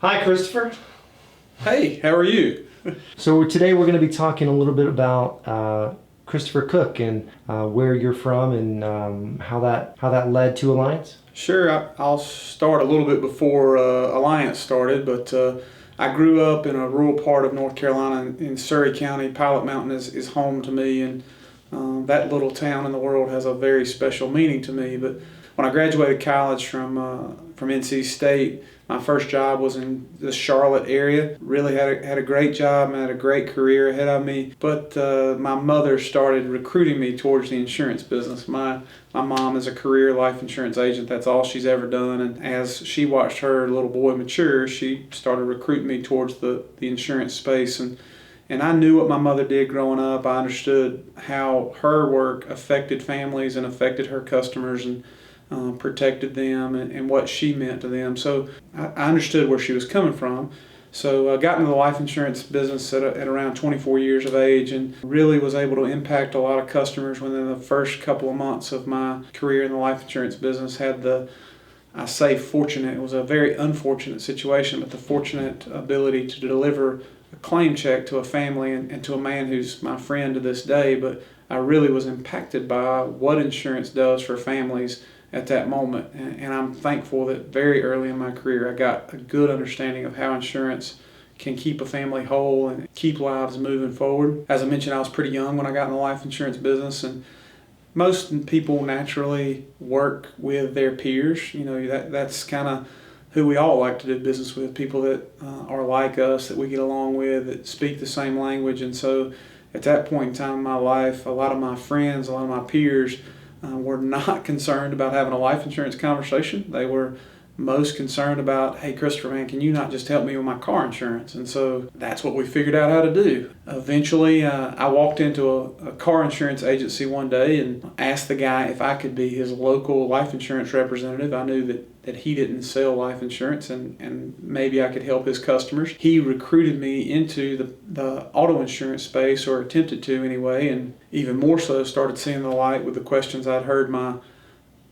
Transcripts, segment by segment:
Hi, Christopher. Hey, how are you? So today we're going to be talking a little bit about Christopher Cook and where you're from and how that led to Alliance. Sure, I'll start a little bit before Alliance started, but I grew up in a rural part of North Carolina in Surry County. Pilot Mountain is home to me, and that little town in the world has a very special meaning to me. But when I graduated college from NC State, my first job was in the Charlotte area. Really had a great job and had a great career ahead of me. But my mother started recruiting me towards the insurance business. My mom is a career life insurance agent. That's all she's ever done. And as she watched her little boy mature, she started recruiting me towards the insurance space. And I knew what my mother did growing up. I understood how her work affected families and affected her customers and protected them and what she meant to them. So I understood where she was coming from. So I got into the life insurance business at around 24 years of age and really was able to impact a lot of customers within the first couple of months of my career in the life insurance business. I say fortunate, it was a very unfortunate situation, but the fortunate ability to deliver a claim check to a family and to a man who's my friend to this day. But I really was impacted by what insurance does for families at that moment. And I'm thankful that very early in my career I got a good understanding of how insurance can keep a family whole and keep lives moving forward. As I mentioned, I was pretty young when I got in the life insurance business, and most people naturally work with their peers. You know, that's kind of who we all like to do business with, people that are like us, that we get along with, that speak the same language. And so at that point in time in my life, a lot of my friends, a lot of my peers were not concerned about having a life insurance conversation. They were most concerned about, hey, Christopher, man, can you not just help me with my car insurance? And so that's what we figured out how to do. Eventually, I walked into a car insurance agency one day and asked the guy if I could be his local life insurance representative. I knew that he didn't sell life insurance and maybe I could help his customers. He recruited me into the auto insurance space, or attempted to anyway, and even more so started seeing the light with the questions I'd heard my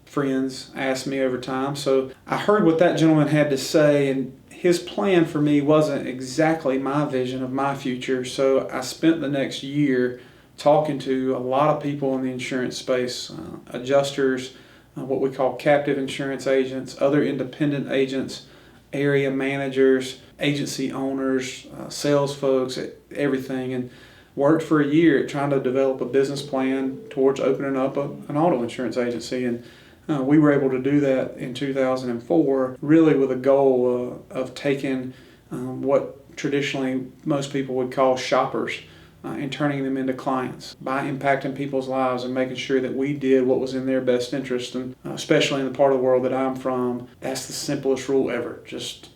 friends ask me over time. So I heard what that gentleman had to say, and his plan for me wasn't exactly my vision of my future. So I spent the next year talking to a lot of people in the insurance space, adjusters, what we call captive insurance agents, other independent agents, area managers, agency owners, sales folks, everything, and worked for a year at trying to develop a business plan towards opening up an auto insurance agency. And we were able to do that in 2004, really with a goal of taking what traditionally most people would call shoppers and turning them into clients by impacting people's lives and making sure that we did what was in their best interest. And especially in the part of the world that I'm from, that's the simplest rule ever. Just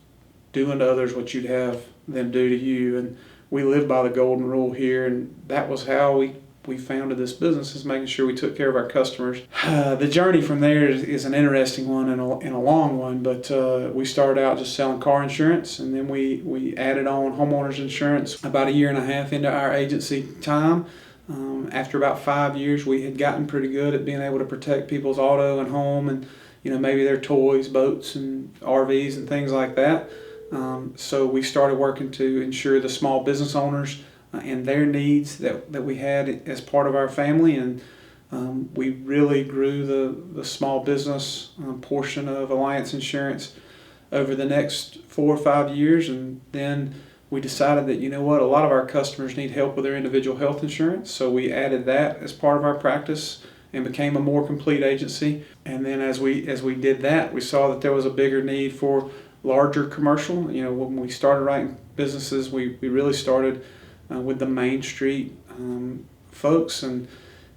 do unto others what you'd have them do to you. And we live by the golden rule here, and that was how we founded this business, is making sure we took care of our customers. The journey from there is an interesting one and a long one, but we started out just selling car insurance, and then we added on homeowners insurance about a year and a half into our agency time. After about 5 years, we had gotten pretty good at being able to protect people's auto and home and maybe their toys, boats, and RVs and things like that. So we started working to ensure the small business owners and their needs that we had as part of our family, and we really grew the small business portion of Alliance Insurance over the next 4 or 5 years. And then we decided that, a lot of our customers need help with their individual health insurance, so we added that as part of our practice and became a more complete agency. And then as we did that, we saw that there was a bigger need for larger commercial. When we started writing businesses, we really started with the Main Street folks, and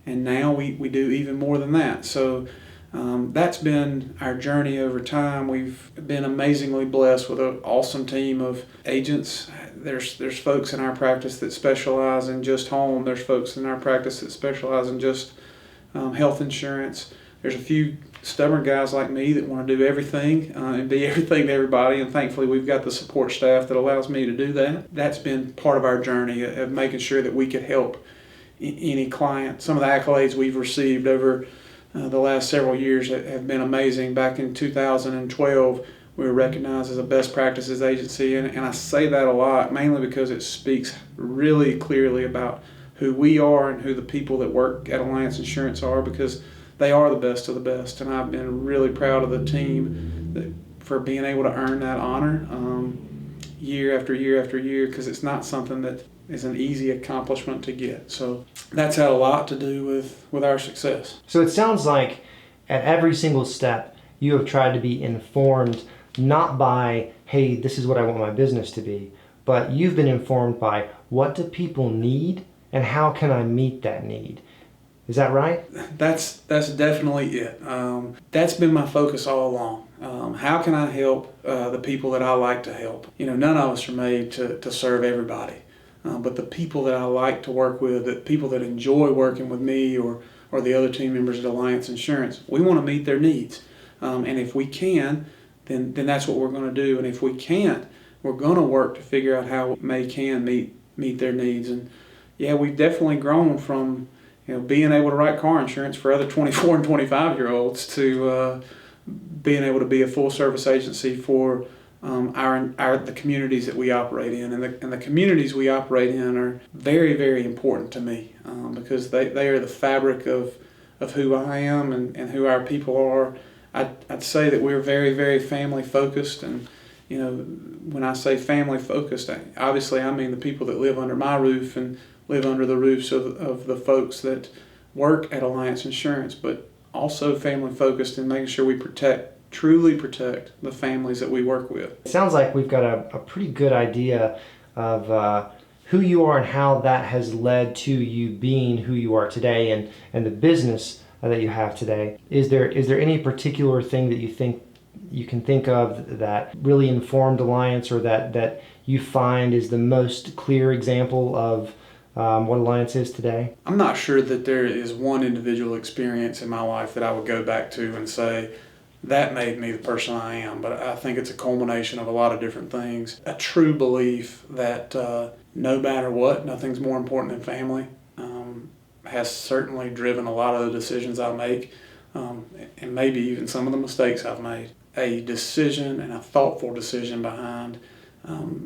now we do even more than that. So that's been our journey over time. We've been amazingly blessed with an awesome team of agents. There's folks in our practice that specialize in just home. There's folks in our practice that specialize in just health insurance. There's a few stubborn guys like me that want to do everything and be everything to everybody, and thankfully we've got the support staff that allows me to do that. That's been part of our journey of making sure that we could help any client. Some of the accolades we've received over the last several years have been amazing. Back in 2012, we We were recognized as a best practices agency, and I say that a lot, mainly because it speaks really clearly about who we are and who the people that work at Alliance Insurance are, because they are the best of the best. And I've been really proud of the team for being able to earn that honor year after year after year, because it's not something that is an easy accomplishment to get. So that's had a lot to do with our success. So it sounds like at every single step you have tried to be informed not by, hey, this is what I want my business to be, but you've been informed by what do people need and how can I meet that need. Is that right? That's definitely it. That's been my focus all along. How can I help the people that I like to help? None of us are made to serve everybody, but the people that I like to work with, the people that enjoy working with me or the other team members at Alliance Insurance, we want to meet their needs. And if we can, then that's what we're going to do. And if we can't, we're going to work to figure out how we can meet their needs. And yeah, we've definitely grown from being able to write car insurance for other 24 and 25-year-olds to being able to be a full-service agency for the communities that we operate in. And the communities we operate in are very, very important to me because they are the fabric of who I am and who our people are. I'd say that we're very, very family focused, and when I say family focused, obviously I mean the people that live under my roof and live under the roofs of the folks that work at Alliance Insurance, but also family focused in making sure we truly protect the families that we work with. It sounds like we've got a pretty good idea of who you are and how that has led to you being who you are today and the business that you have today. Is there any particular thing that you can think of that really informed Alliance, or that you find is the most clear example of what Alliance is today? I'm not sure that there is one individual experience in my life that I would go back to and say, that made me the person I am, but I think it's a culmination of a lot of different things. A true belief that no matter what, nothing's more important than family has certainly driven a lot of the decisions I make, and maybe even some of the mistakes I've made. A decision and a thoughtful decision behind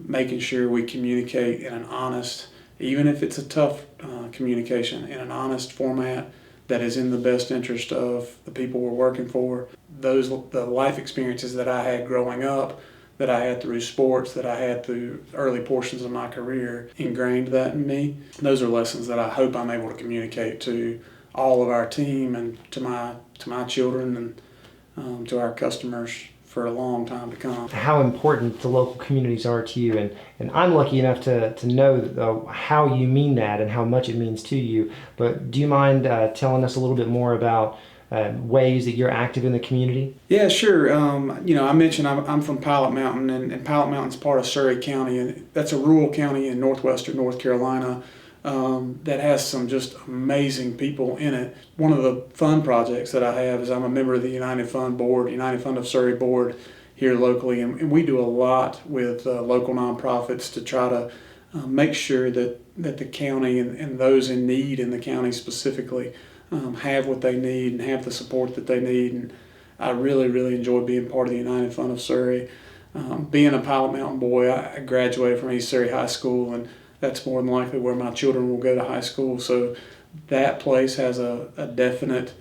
making sure we communicate in an honest, even if it's a tough communication, in an honest format that is in the best interest of the people we're working for. The life experiences that I had growing up, that I had through sports, that I had through early portions of my career, ingrained that in me. Those are lessons that I hope I'm able to communicate to all of our team and to my children and to our customers for a long time to come. How important the local communities are to you, and I'm lucky enough to know how you mean that and how much it means to you. But do you mind telling us a little bit more about ways that you're active in the community? Yeah, sure. I mentioned I'm from Pilot Mountain, and Pilot Mountain's part of Surry County, and that's a rural county in northwestern North Carolina that has some just amazing people in it. One of the fun projects that I have is I'm a member of the United Fund of Surry board here locally, and we do a lot with local nonprofits to try to make sure that the county and those in need in the county specifically have what they need and have the support that they need. And I really, really enjoy being part of the United Fund of Surry. Being a Pilot Mountain boy, I graduated from East Surry High School, and that's more than likely where my children will go to high school. So that place has a definite,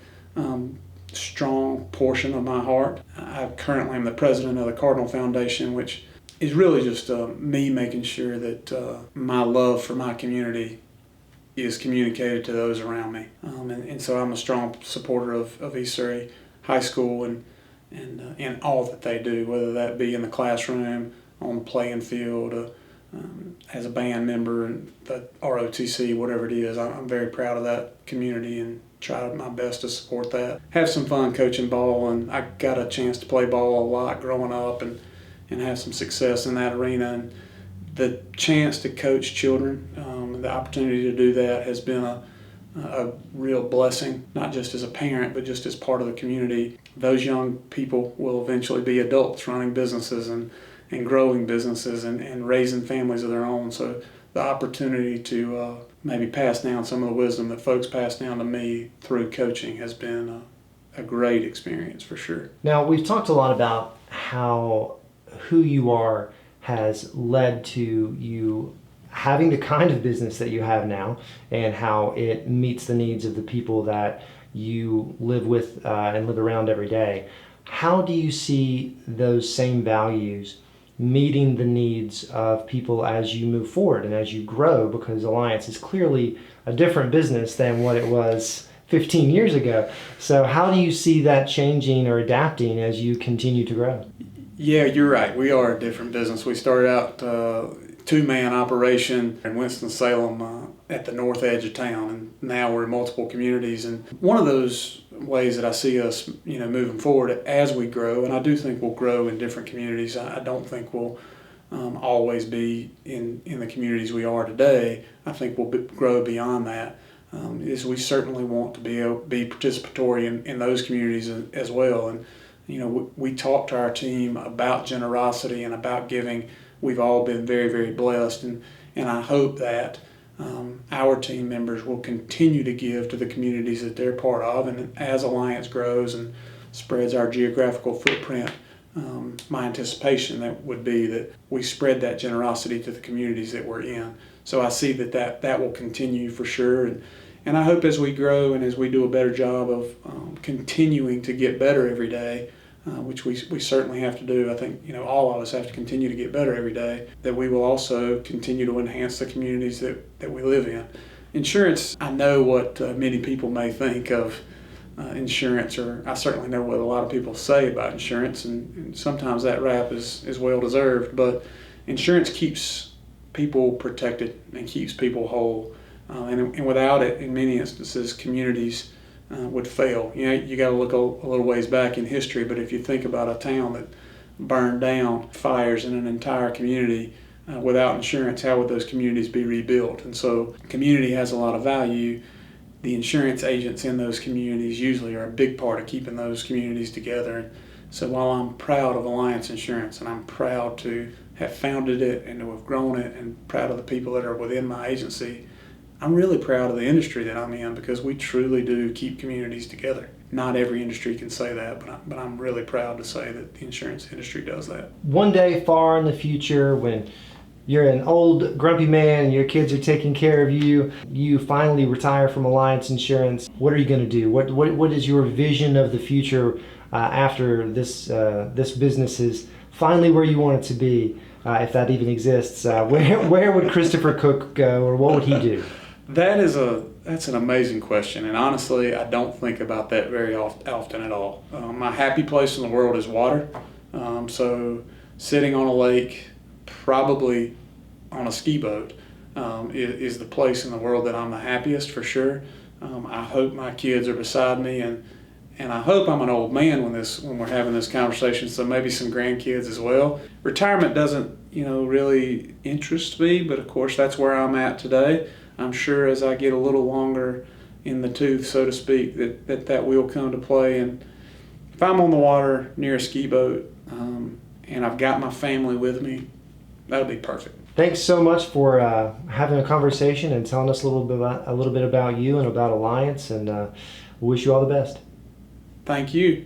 strong portion of my heart. I currently am the president of the Cardinal Foundation, which is really just me making sure that my love for my community is communicated to those around me. And so I'm a strong supporter of East Surry High School and all that they do, whether that be in the classroom, on the playing field, as a band member and the ROTC, whatever it is. I'm very proud of that community and try my best to support that. Have some fun coaching ball, and I got a chance to play ball a lot growing up and have some success in that arena. And the chance to coach children, the opportunity to do that has been a real blessing, not just as a parent, but just as part of the community. Those young people will eventually be adults running businesses and growing businesses and raising families of their own. So the opportunity to maybe pass down some of the wisdom that folks pass down to me through coaching has been a great experience for sure. Now, we've talked a lot about how who you are has led to you having the kind of business that you have now, and how it meets the needs of the people that you live with and live around every day. How do you see those same values meeting the needs of people as you move forward and as you grow? Because Alliance is clearly a different business than what it was 15 years ago. So how do you see that changing or adapting as you continue to grow? Yeah, you're right. We are a different business. We started out two-man operation in Winston-Salem at the north edge of town, and now we're in multiple communities. And one of those ways that I see us, moving forward as we grow, and I do think we'll grow in different communities. I don't think we'll always be in the communities we are today. I think we'll grow beyond that. Is we certainly want to be participatory in those communities as well. And we talk to our team about generosity and about giving. We've all been very, very blessed, and I hope that our team members will continue to give to the communities that they're part of. And as Alliance grows and spreads our geographical footprint, my anticipation that would be that we spread that generosity to the communities that we're in. So I see that will continue for sure. And I hope as we grow and as we do a better job of continuing to get better every day, which we certainly have to do. I think all of us have to continue to get better every day, that we will also continue to enhance the communities that we live in. Insurance, I know what many people may think of insurance, or I certainly know what a lot of people say about insurance, and sometimes that rap is well deserved, but insurance keeps people protected and keeps people whole. And without it, in many instances, communities would fail. You got to look a little ways back in history, but if you think about a town that burned down, fires in an entire community, without insurance, how would those communities be rebuilt? And so community has a lot of value. The insurance agents in those communities usually are a big part of keeping those communities together. And so while I'm proud of Alliance Insurance, and I'm proud to have founded it and to have grown it, and proud of the people that are within my agency, I'm really proud of the industry that I'm in, because we truly do keep communities together. Not every industry can say that, but I'm really proud to say that the insurance industry does that. One day far in the future, when you're an old grumpy man and your kids are taking care of you, you finally retire from Alliance Insurance, what are you going to do? What is your vision of the future after this business is finally where you want it to be, if that even exists? Where would Christopher Cook go, or what would he do? That's an amazing question, and honestly, I don't think about that very often at all. My happy place in the world is water, so sitting on a lake, probably on a ski boat, is the place in the world that I'm the happiest for sure. I hope my kids are beside me, and I hope I'm an old man when we're having this conversation, so maybe some grandkids as well. Retirement doesn't really interest me, but of course that's where I'm at today. I'm sure as I get a little longer in the tooth, so to speak, that will come to play. And if I'm on the water near a ski boat, and I've got my family with me, that'll be perfect. Thanks so much for having a conversation and telling us a little bit about you and about Alliance, and wish you all the best. Thank you.